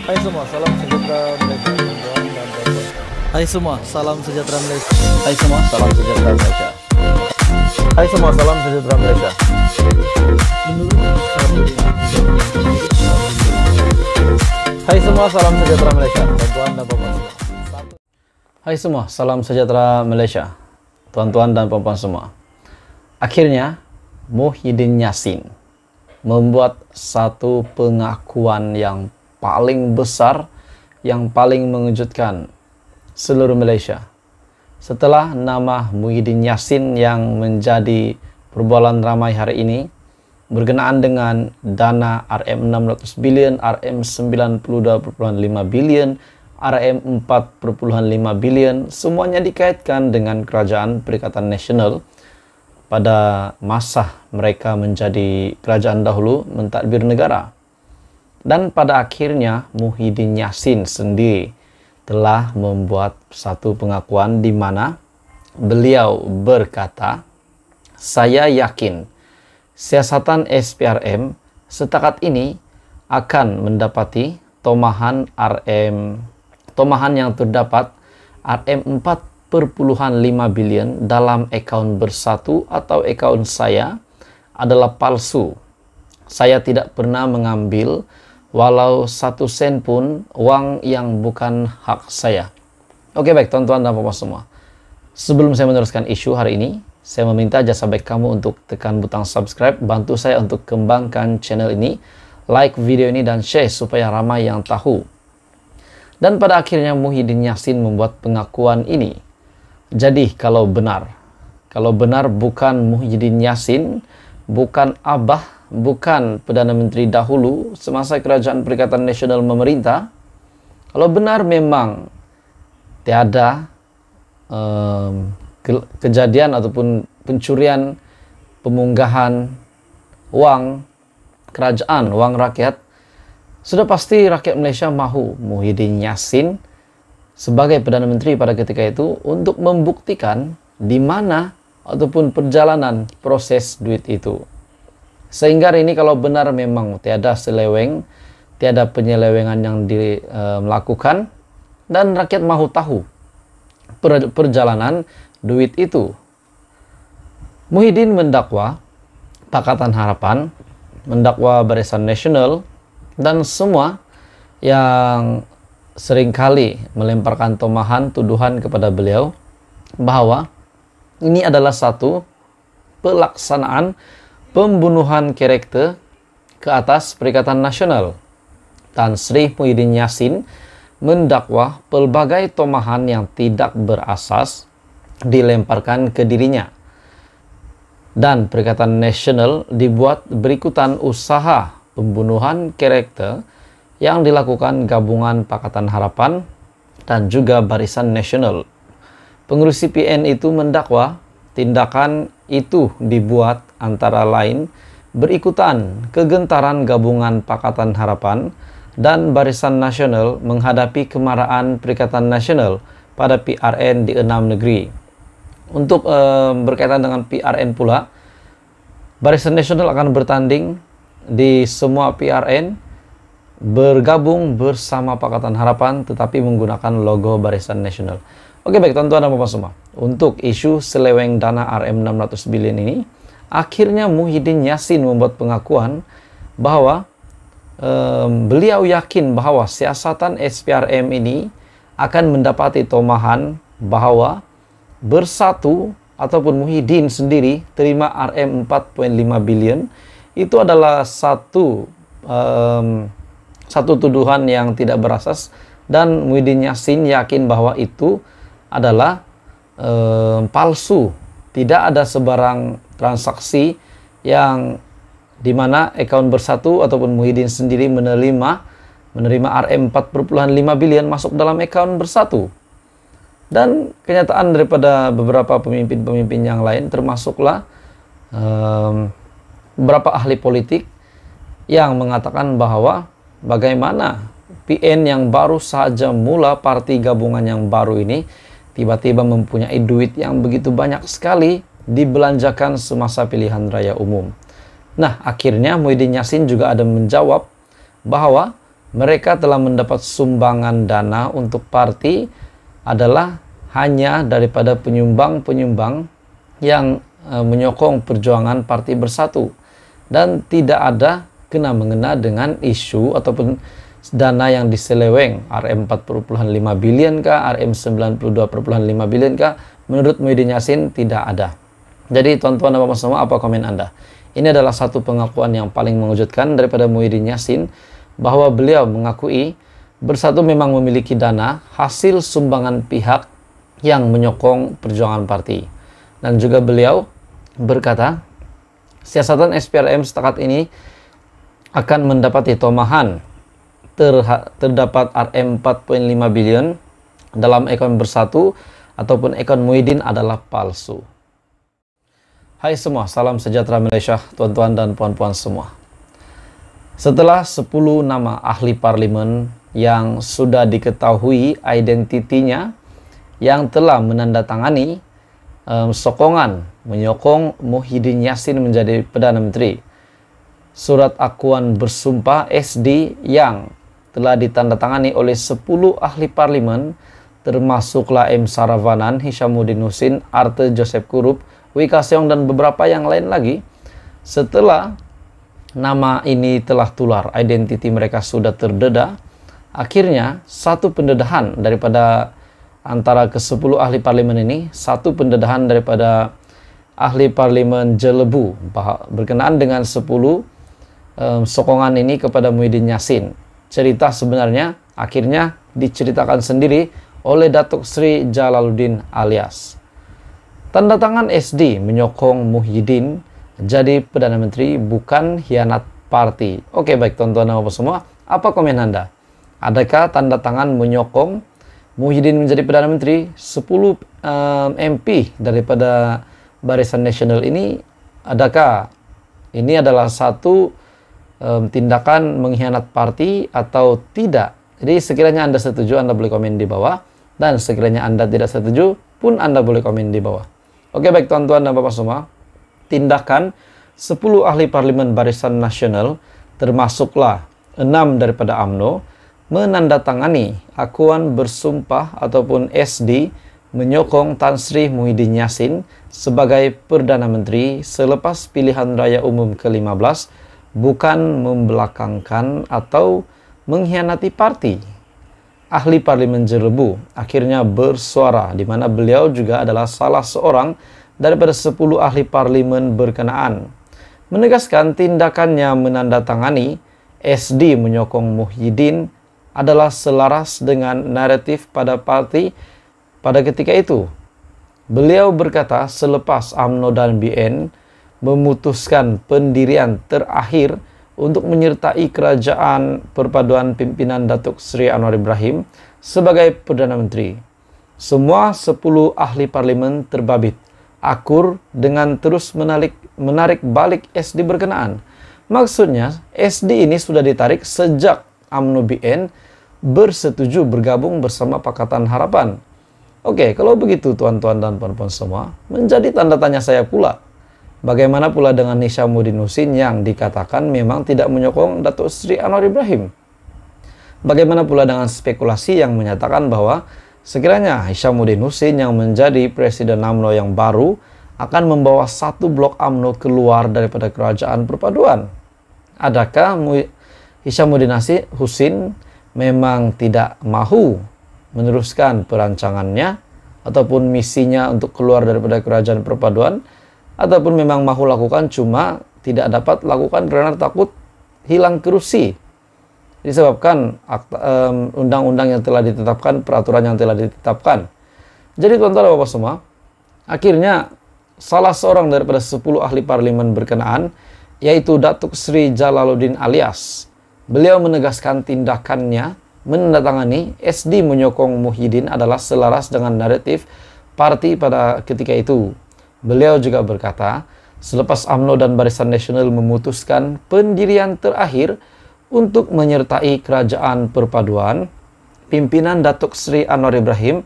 Hai semua, salam sejahtera Malaysia. Hai semua, salam sejahtera Malaysia. Hai semua, salam sejahtera Malaysia. Hai semua, salam sejahtera Malaysia. Hai semua, salam sejahtera Malaysia. Tuan-tuan dan puan-puan semua. Hai semua, salam sejahtera Malaysia. Tuan-tuan dan puan-puan semua. Akhirnya, Muhyiddin Yassin membuat satu pengakuan yang paling besar, yang paling mengejutkan seluruh Malaysia. Setelah nama Muhyiddin Yassin yang menjadi perbualan ramai hari ini berkenaan dengan dana RM600 bilion, RM92.5 bilion, RM4.5 bilion, semuanya dikaitkan dengan Kerajaan Perikatan Nasional pada masa mereka menjadi kerajaan dahulu mentadbir negara. Dan pada akhirnya Muhyiddin Yassin sendiri telah membuat satu pengakuan di mana beliau berkata, "Saya yakin siasatan SPRM setakat ini akan mendapati tomahan yang terdapat RM4.5 bilion dalam akaun bersatu atau akaun saya adalah palsu. Saya tidak pernah mengambil walau 1 sen pun uang yang bukan hak saya." Oke, baik tuan-tuan dan puan-puan semua. Sebelum saya meneruskan isu hari ini, saya meminta jasa baik kamu untuk tekan butang subscribe, bantu saya untuk kembangkan channel ini, like video ini dan share supaya ramai yang tahu. Dan pada akhirnya Muhyiddin Yassin membuat pengakuan ini. Jadi kalau benar bukan Muhyiddin Yassin, bukan Abah, bukan Perdana Menteri dahulu semasa Kerajaan Perikatan Nasional memerintah, kalau benar memang tiada kejadian ataupun pencurian, pemunggahan uang kerajaan, uang rakyat, sudah pasti rakyat Malaysia mahu Muhyiddin Yassin sebagai Perdana Menteri pada ketika itu untuk membuktikan di mana ataupun perjalanan proses duit itu. Sehingga hari ini kalau benar memang tiada seleweng, tiada penyelewengan yang dilakukan, dan rakyat mahu tahu perjalanan duit itu. Muhyiddin mendakwa Pakatan Harapan, mendakwa Barisan Nasional, dan semua yang seringkali melemparkan tomahan tuduhan kepada beliau bahwa ini adalah satu pelaksanaan pembunuhan karakter ke atas Perikatan Nasional. Tan Sri Muhyiddin Yassin mendakwa pelbagai tomahan yang tidak berasas dilemparkan ke dirinya. Dan Perikatan Nasional dibuat berikutan usaha pembunuhan karakter yang dilakukan gabungan Pakatan Harapan dan juga Barisan Nasional. Pengurus CPN itu mendakwa tindakan itu dibuat antara lain berikutan kegentaran gabungan Pakatan Harapan dan Barisan Nasional menghadapi kemarahan Perikatan Nasional pada PRN di 6 negeri. Untuk berkaitan dengan PRN pula, Barisan Nasional akan bertanding di semua PRN, bergabung bersama Pakatan Harapan tetapi menggunakan logo Barisan Nasional. Oke, baik tuan-tuan dan puan semua. Untuk isu seleweng dana RM600 bilion ini, akhirnya Muhyiddin Yassin membuat pengakuan bahwa beliau yakin bahwa siasatan SPRM ini akan mendapati tomahan bahwa bersatu ataupun Muhyiddin sendiri terima RM4.5 bilion. Itu adalah satu tuduhan yang tidak berasas, dan Muhyiddin Yassin yakin bahwa itu adalah palsu. Tidak ada sebarang transaksi yang dimana akaun bersatu ataupun Muhyiddin sendiri menerima RM4.5 bilion masuk dalam akaun bersatu. Dan kenyataan daripada beberapa pemimpin-pemimpin yang lain, termasuklah beberapa ahli politik yang mengatakan bahwa bagaimana PN yang baru saja mula parti gabungan yang baru ini tiba-tiba mempunyai duit yang begitu banyak sekali dibelanjakan semasa pilihan raya umum. Nah, akhirnya Muhyiddin Yassin juga ada menjawab bahwa mereka telah mendapat sumbangan dana untuk parti adalah hanya daripada penyumbang-penyumbang yang menyokong perjuangan Parti Bersatu, dan tidak ada kena-mengena dengan isu ataupun dana yang diseleweng RM 4,5 bilion kah, RM 92,5 bilion kah. Menurut Muhyiddin Yassin tidak ada. Jadi tuan-tuan dan bapak semua, apa komen Anda? Ini adalah satu pengakuan yang paling mengejutkan daripada Muhyiddin Yassin, bahwa beliau mengakui Bersatu memang memiliki dana hasil sumbangan pihak yang menyokong perjuangan parti. Dan juga beliau berkata, siasatan SPRM setakat ini akan mendapati tomahan terdapat RM 4,5 bilion dalam akun Bersatu ataupun akun Muhyiddin adalah palsu. Hai semua, salam sejahtera Malaysia, tuan-tuan dan puan-puan semua. Setelah 10 nama ahli parlimen yang sudah diketahui identitinya yang telah menandatangani sokongan menyokong Muhyiddin Yassin menjadi Perdana Menteri, surat akuan bersumpah SD yang telah ditandatangani oleh 10 ahli parlimen termasuklah M. Saravanan, Hishamuddin Husin, Arte Joseph Kurup, Wika Seong dan beberapa yang lain lagi. Setelah nama ini telah tular, identiti mereka sudah terdedah, akhirnya satu pendedahan daripada antara ke-10 ahli parlimen ini, satu pendedahan daripada ahli parlimen Jelebu berkenaan dengan 10 sokongan ini kepada Muhyiddin Yassin. Cerita sebenarnya akhirnya diceritakan sendiri oleh Datuk Seri Jalaluddin Alias. Tanda tangan SD menyokong Muhyiddin jadi Perdana Menteri bukan hianat parti. Oke, baik tuan-tuan dan bapak semua, apa komen Anda? Adakah tanda tangan menyokong Muhyiddin menjadi Perdana Menteri 10 MP daripada Barisan Nasional ini, adakah ini adalah satu tindakan mengkhianat parti atau tidak? Jadi sekiranya Anda setuju, Anda boleh komen di bawah, dan sekiranya Anda tidak setuju pun Anda boleh komen di bawah. Oke, baik tuan-tuan dan bapak semua, tindakan 10 ahli parlimen Barisan Nasional termasuklah 6 daripada UMNO menandatangani akuan bersumpah ataupun SD menyokong Tan Sri Muhyiddin Yassin sebagai Perdana Menteri selepas pilihan raya umum ke-15, bukan membelakangkan atau mengkhianati parti. Ahli parlimen Jelebu akhirnya bersuara, di mana beliau juga adalah salah seorang daripada 10 ahli parlimen berkenaan, menegaskan tindakannya menandatangani SD menyokong Muhyiddin adalah selaras dengan naratif pada parti pada ketika itu. Beliau berkata selepas UMNO dan BN memutuskan pendirian terakhir untuk menyertai kerajaan perpaduan pimpinan Datuk Seri Anwar Ibrahim sebagai Perdana Menteri, semua 10 ahli parlimen terbabit akur dengan terus menarik balik SD berkenaan. Maksudnya SD ini sudah ditarik sejak UMNO BN bersetuju bergabung bersama Pakatan Harapan. Oke, kalau begitu tuan-tuan dan puan-puan semua, menjadi tanda tanya saya pula. Bagaimana pula dengan Hishamuddin Husin yang dikatakan memang tidak menyokong Datuk Seri Anwar Ibrahim? Bagaimana pula dengan spekulasi yang menyatakan bahwa sekiranya Hishamuddin Husin yang menjadi Presiden UMNO yang baru akan membawa satu blok UMNO keluar daripada kerajaan perpaduan? Adakah Hishamuddin Husin memang tidak mahu meneruskan perancangannya ataupun misinya untuk keluar daripada kerajaan perpaduan, ataupun memang mahu lakukan cuma tidak dapat lakukan karena takut hilang kursi disebabkan undang-undang yang telah ditetapkan, peraturan yang telah ditetapkan. Jadi tuan-tuan dan bapak semua, akhirnya salah seorang daripada 10 ahli parlimen berkenaan, yaitu Datuk Seri Jalaluddin Alias, beliau menegaskan tindakannya menandatangani SD menyokong Muhyiddin adalah selaras dengan naratif parti pada ketika itu. Beliau juga berkata, selepas UMNO dan Barisan Nasional memutuskan pendirian terakhir untuk menyertai kerajaan perpaduan pimpinan Datuk Seri Anwar Ibrahim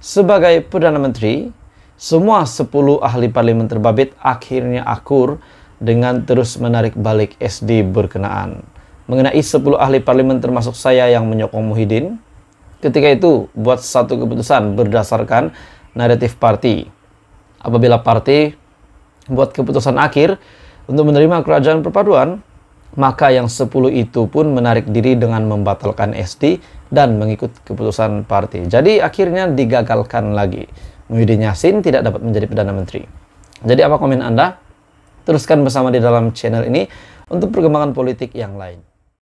sebagai Perdana Menteri, semua 10 ahli parlimen terbabit akhirnya akur dengan terus menarik balik SD berkenaan. mengenai 10 ahli parlemen termasuk saya yang menyokong Muhyiddin. Ketika itu buat satu keputusan berdasarkan naratif parti. Apabila parti buat keputusan akhir untuk menerima kerajaan perpaduan, maka yang 10 itu pun menarik diri dengan membatalkan SD dan mengikut keputusan parti. Jadi akhirnya digagalkan lagi. Muhyiddin Yassin tidak dapat menjadi Perdana Menteri. Jadi apa komen Anda? Teruskan bersama di dalam channel ini untuk perkembangan politik yang lain.